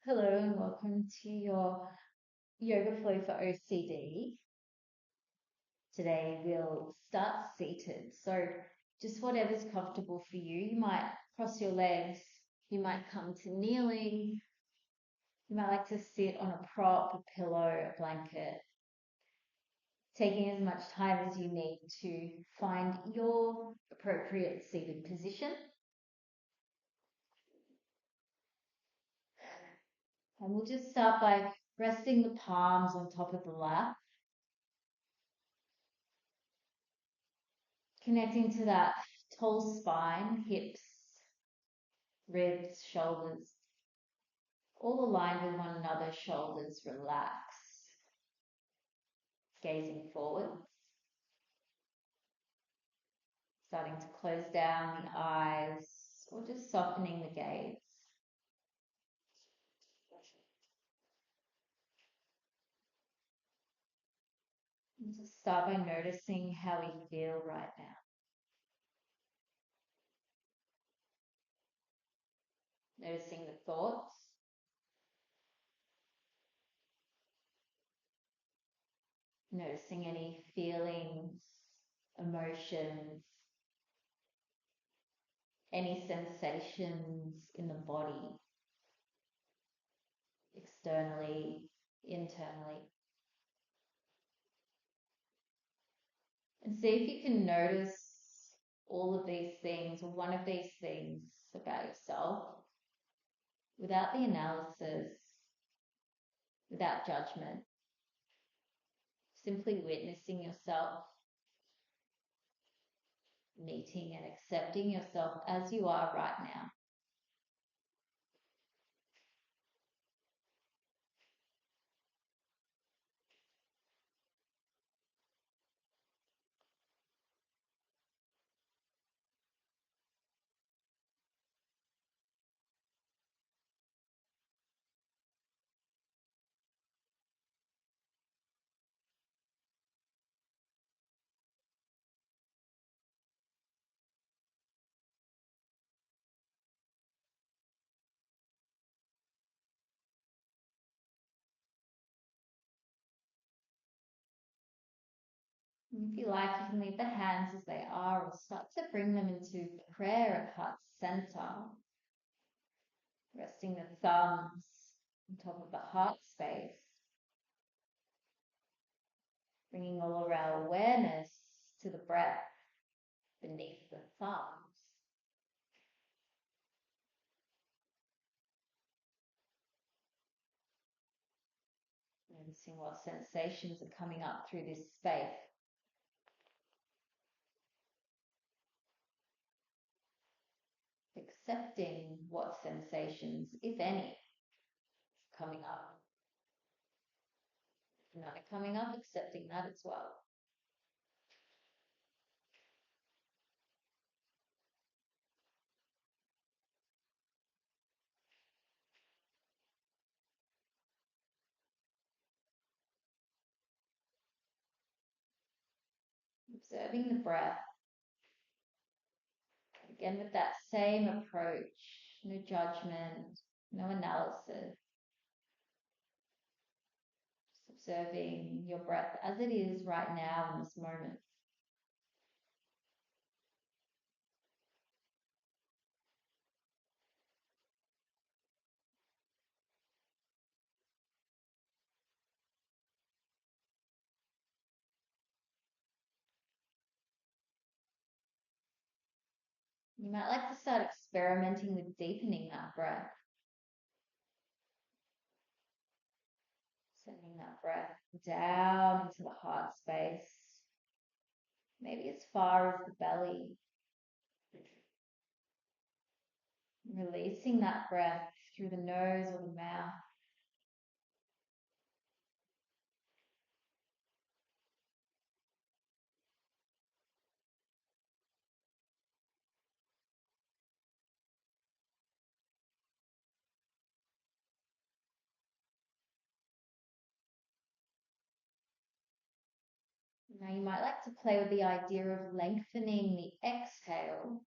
Hello and welcome to your yoga flow for OCD. Today we'll start seated. So just whatever's comfortable for you. You might cross your legs, you might come to kneeling, you might like to sit on a prop, a pillow, a blanket, taking as much time as you need to find your appropriate seated position. And we'll just start by resting the palms on top of the lap, connecting to that tall spine, hips, ribs, shoulders, all aligned with one another, shoulders relaxed, gazing forward, starting to close down the eyes or just softening the gaze. And just start by noticing how we feel right now. Noticing the thoughts, noticing any feelings, emotions, any sensations in the body, externally, internally. And see if you can notice all of these things or one of these things about yourself without the analysis, without judgment, simply witnessing yourself, meeting and accepting yourself as you are right now. And if you like, you can leave the hands as they are or start to bring them into prayer at heart center, resting the thumbs on top of the heart space, bringing all of our awareness to the breath beneath the thumbs. Noticing what sensations are coming up through this space. Accepting what sensations, if any, are coming up. If none are coming up, accepting that as well. Observing the breath. Again, with that same approach, no judgment, no analysis. Just observing your breath as it is right now in this moment. You might like to start experimenting with deepening that breath. Sending that breath down into the heart space. Maybe as far as the belly. Releasing that breath through the nose or the mouth. Now you might like to play with the idea of lengthening the exhale,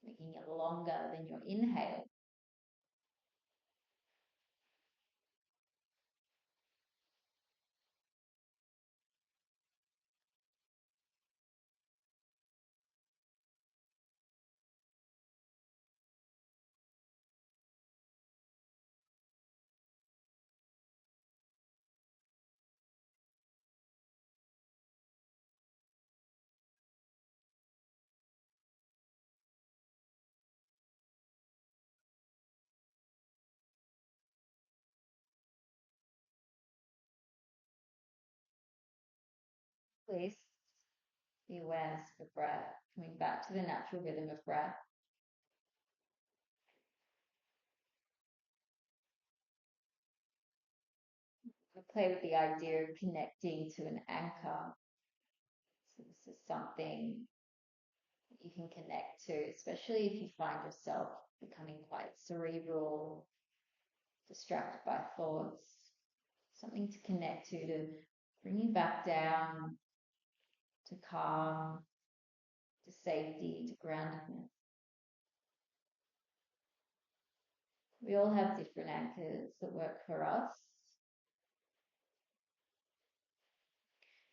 making it longer than your inhale. release the awareness of the breath, coming back to the natural rhythm of breath. I play with the idea of connecting to an anchor. So this is something that you can connect to, especially if you find yourself becoming quite cerebral, distracted by thoughts. Something to connect to bring you back down to calm, to safety, to groundedness. We all have different anchors that work for us.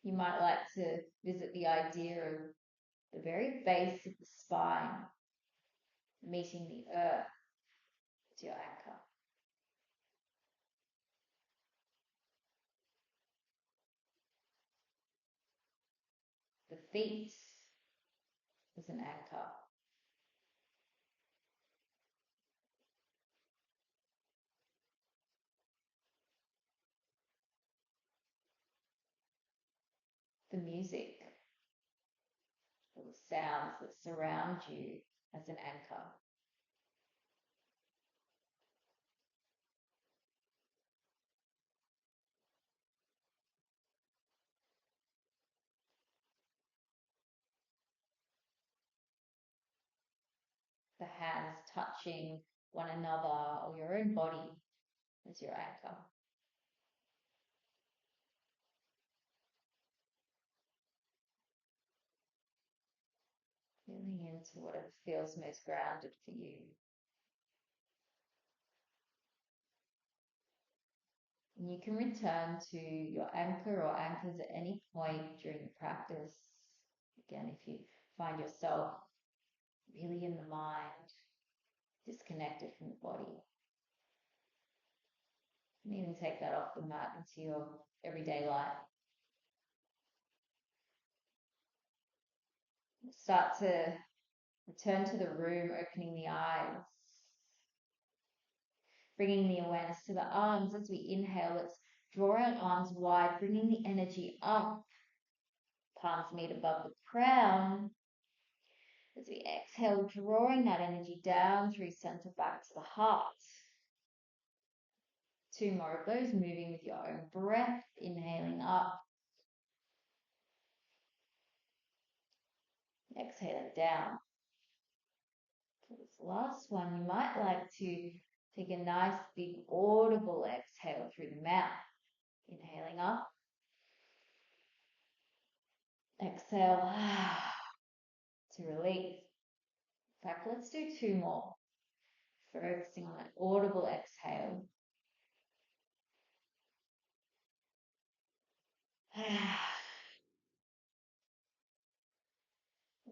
You might like to visit the idea of the very base of the spine, meeting the earth as your anchor. The feet as an anchor. The music, or the sounds that surround you as an anchor. The hands touching one another or your own body as your anchor. Feeling into whatever feels most grounded for you. And you can return to your anchor or anchors at any point during the practice. Again, if you find yourself really in the mind, disconnected from the body, you can even take that off the mat into your everyday life. Start to return to the room, opening the eyes, bringing the awareness to the arms. As we inhale, let's draw our arms wide, bringing the energy up. Palms meet above the crown. As we exhale, drawing that energy down through center back to the heart. 2 more of those, moving with your own breath, inhaling up. Exhaling down. For this last one, you might like to take a nice big audible exhale through the mouth. Inhaling up. Exhale to release. In fact, let's do 2 more. Focusing on that audible exhale.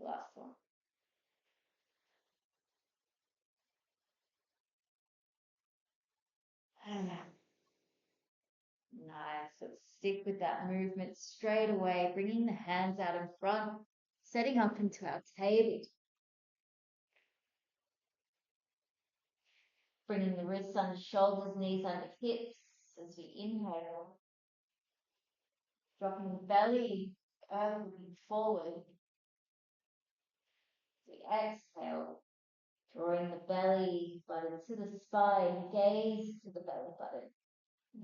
Last one. Nice. So stick with that movement straight away, bringing the hands out in front, setting up into our table. Bringing the wrists under shoulders, knees under hips as we inhale. Dropping the belly, looking forward. As we exhale, drawing the belly button to the spine, gaze to the belly button,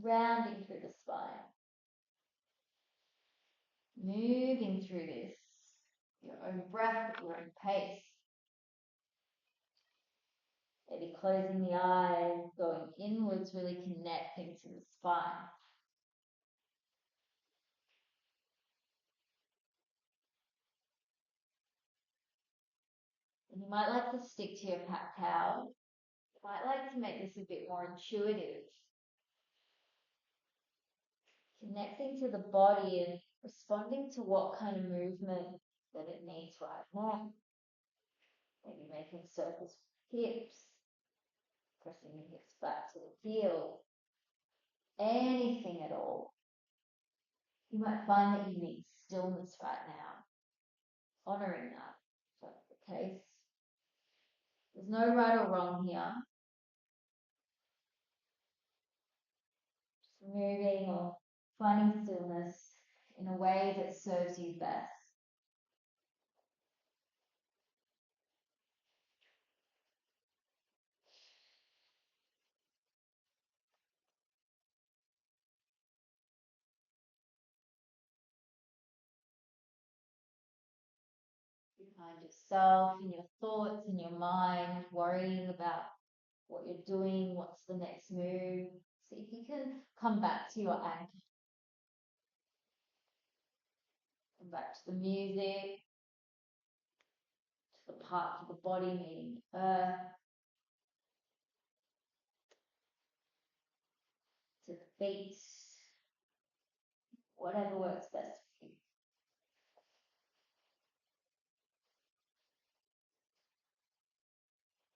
rounding through the spine. Moving through this, your own breath at your own pace. Maybe closing the eyes, going inwards, really connecting to the spine. And you might like to stick to your cat cow. You might like to make this a bit more intuitive. Connecting to the body and responding to what kind of movement that it needs right now. Maybe making circles with hips, pressing the hips back to the heel. Anything at all. You might find that you need stillness right now. Honoring that, if that's the case. There's no right or wrong here. Just moving or finding stillness in a way that serves you best. You find yourself in your thoughts, in your mind, worrying about what you're doing, what's the next move. See if you can come back to your anchor, come back to the music, to the parts of the body meeting the earth, to the feet, whatever works best for you.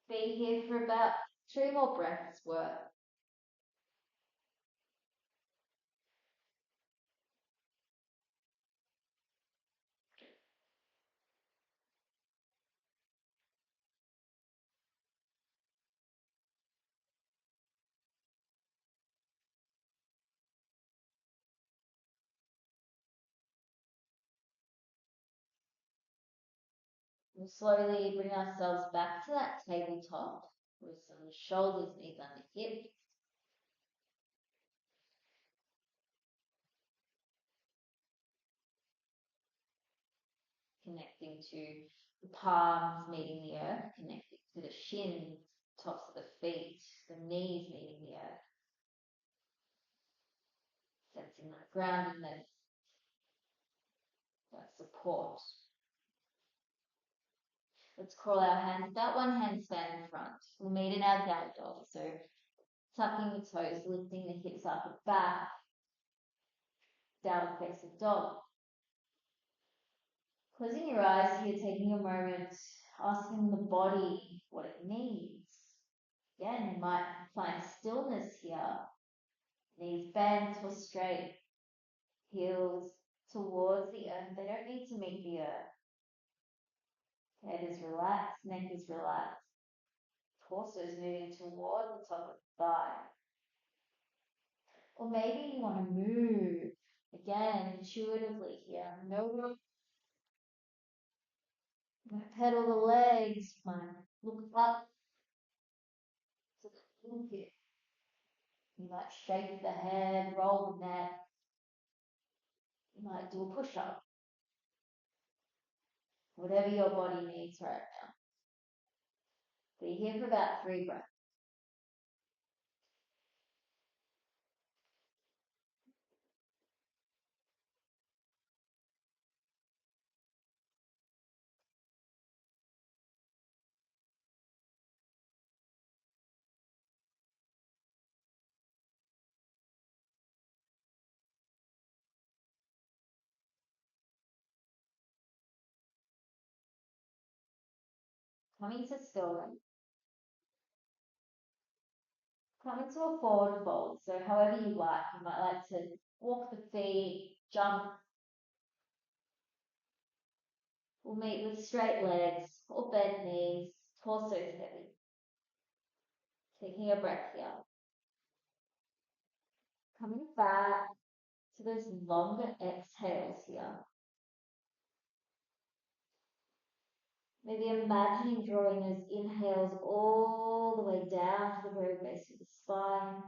Be here for about 3 more breaths worth. We'll slowly bring ourselves back to that tabletop with some shoulders, knees under hips, connecting to the palms meeting the earth, connecting to the shins, tops of the feet, the knees meeting the earth, sensing that groundedness, that support. Let's crawl our hands, about one hand span in front. We'll meet in our down dog. So tucking the toes, lifting the hips up and back, down facing dog. Closing your eyes here, taking a moment, asking the body what it needs. Again, you might find stillness here. Knees bent or straight, heels towards the earth. They don't need to meet the earth. Head is relaxed, neck is relaxed. Torso is moving toward the top of the thigh. Or maybe you want to move again intuitively here. No, you might pedal the legs, you might look up to the fingertips. You might shake the head, roll the neck. You might do a push up. Whatever your body needs right now. Be here for about 3 breaths. Coming to stillness. Come into a forward fold. So however you like. You might like to walk the feet, jump. We'll meet with straight legs or bent knees, torso heavy. Taking a breath here. Coming back to those longer exhales here. Maybe imagining drawing those inhales all the way down to the very base of the spine.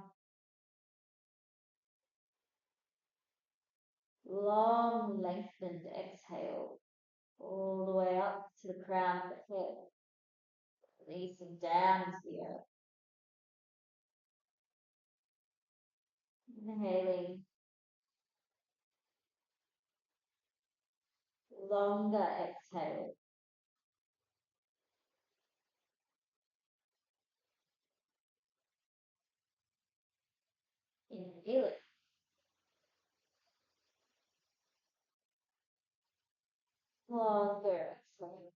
Long, lengthened exhale all the way up to the crown of the head. Releasing down into the earth. Inhaling. Longer exhale. Inhaling. Longer exhale.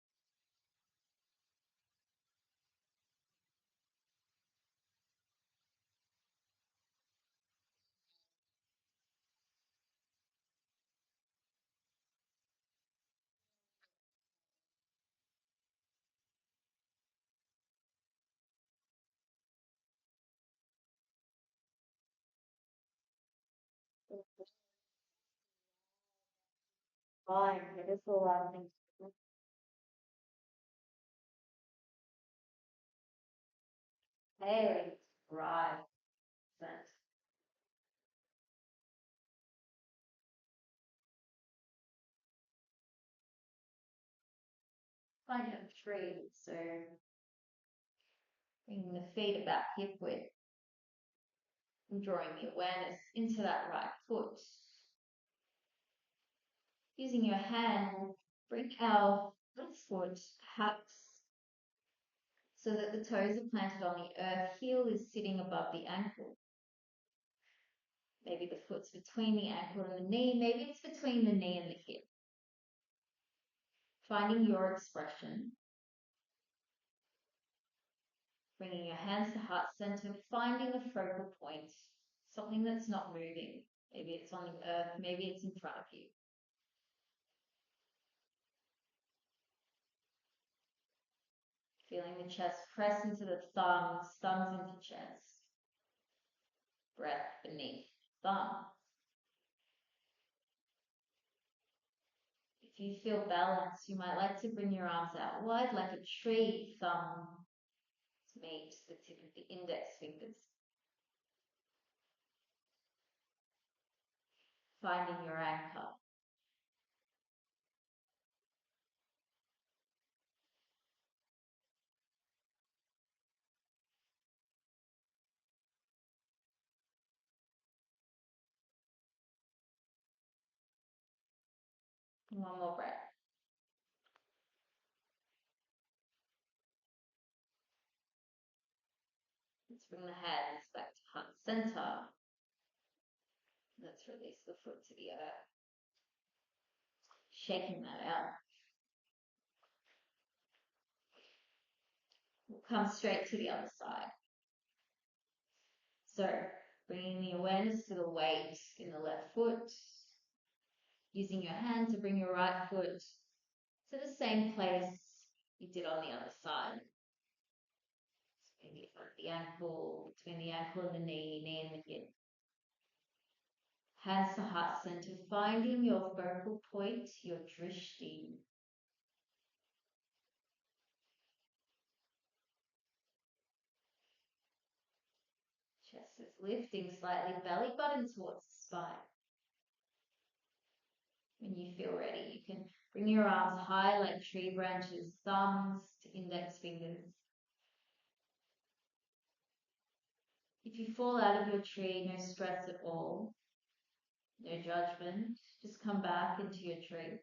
Fine, it is a lot of things. Hey, right. Sense. Find a tree. So bringing the feet about hip width and drawing the awareness into that right foot. Using your hand, bring our left foot perhaps so that the toes are planted on the earth. Heel is sitting above the ankle. Maybe the foot's between the ankle and the knee. Maybe it's between the knee and the hip. Finding your expression. Bringing your hands to heart center. Finding a focal point. Something that's not moving. Maybe it's on the earth. Maybe it's in front of you. Feeling the chest press into the thumbs, thumbs into chest. Breath beneath thumb. If you feel balanced, you might like to bring your arms out wide like a tree, thumb to meet the tip of the index fingers. Finding your anchor. One more breath. Let's bring the hands back to heart center. Let's release the foot to the earth. Shaking that out. We'll come straight to the other side. So, bringing the awareness to the weight in the left foot. Using your hand to bring your right foot to the same place you did on the other side. So maybe front the ankle, between the ankle and the knee and the hip. Hands to heart center, finding your focal point, your drishti. Chest is lifting slightly, belly button towards the spine. When you feel ready, you can bring your arms high like tree branches, thumbs to index fingers. If you fall out of your tree, no stress at all, no judgment. Just come back into your tree.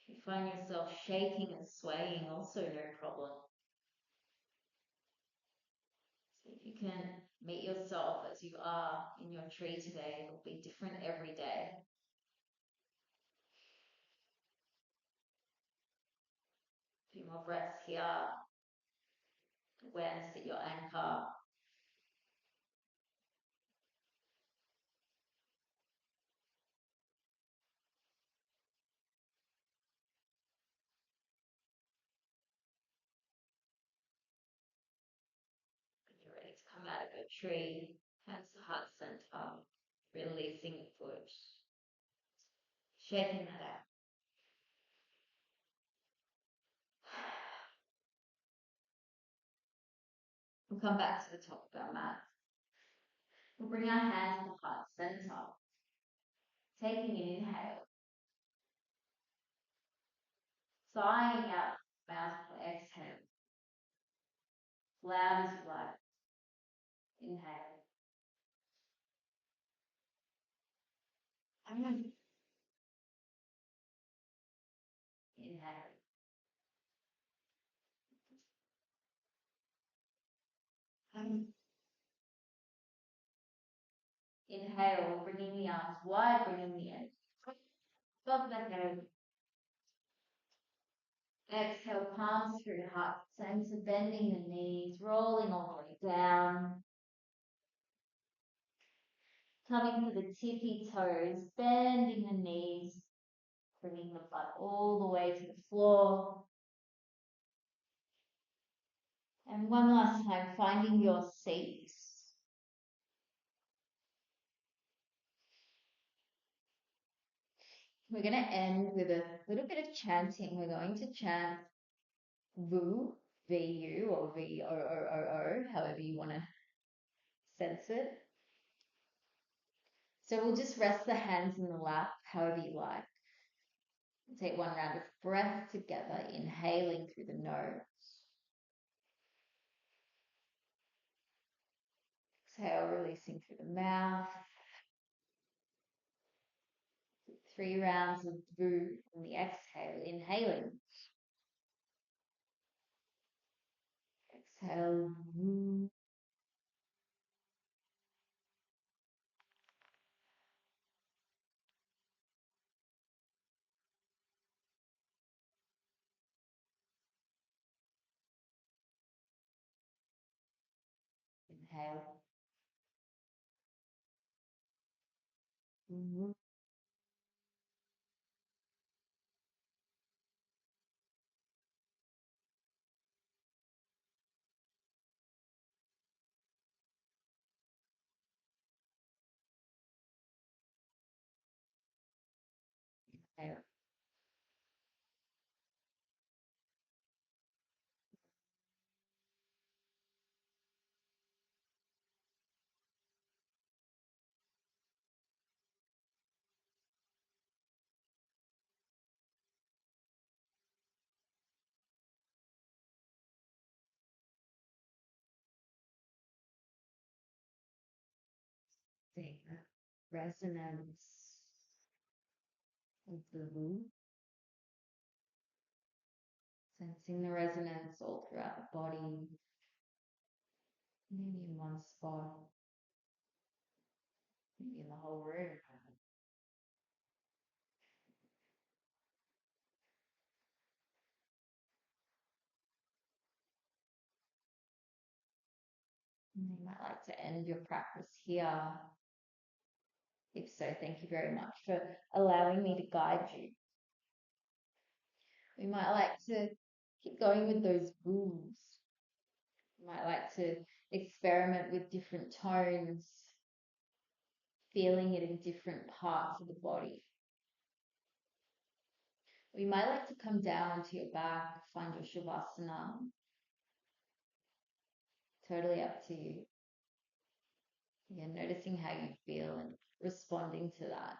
If you find yourself shaking and swaying, also no problem. So if you can meet yourself as you are in your tree today, it'll be different every day. A few more breaths here. Awareness at your anchor. When you're ready to come out of your tree, hands to heart center, releasing the foot, shaking that out. We'll come back to the top of our mat. We'll bring our hands to heart center, taking an inhale, sighing out mouth for exhale, loud as you like. Inhale. Inhale. Inhale, bringing the arms wide, bringing the end above the head. Exhale, palms through heart center, bending the knees, rolling all the way down. Coming to the tippy toes, bending the knees, bringing the butt all the way to the floor. And one last time, finding your seat. We're going to end with a little bit of chanting. We're going to chant Vu, VU, or VOOOO, however you want to sense it. So we'll just rest the hands in the lap, however you like. Take one round of breath together, inhaling through the nose. Exhale, releasing through the mouth. 3 rounds of Vu on the exhale, inhaling. Exhale, Vu. Inhale. Vu. Inhale. Take that resonance of the Vu. Sensing the resonance all throughout the body, maybe in one spot, maybe in the whole room. And you might like to end your practice here. If so, thank you very much for allowing me to guide you. We might like to keep going with those Vus. We might like to experiment with different tones, feeling it in different parts of the body. We might like to come down onto your back, find your Shavasana. Totally up to you. Yeah, noticing how you feel and responding to that.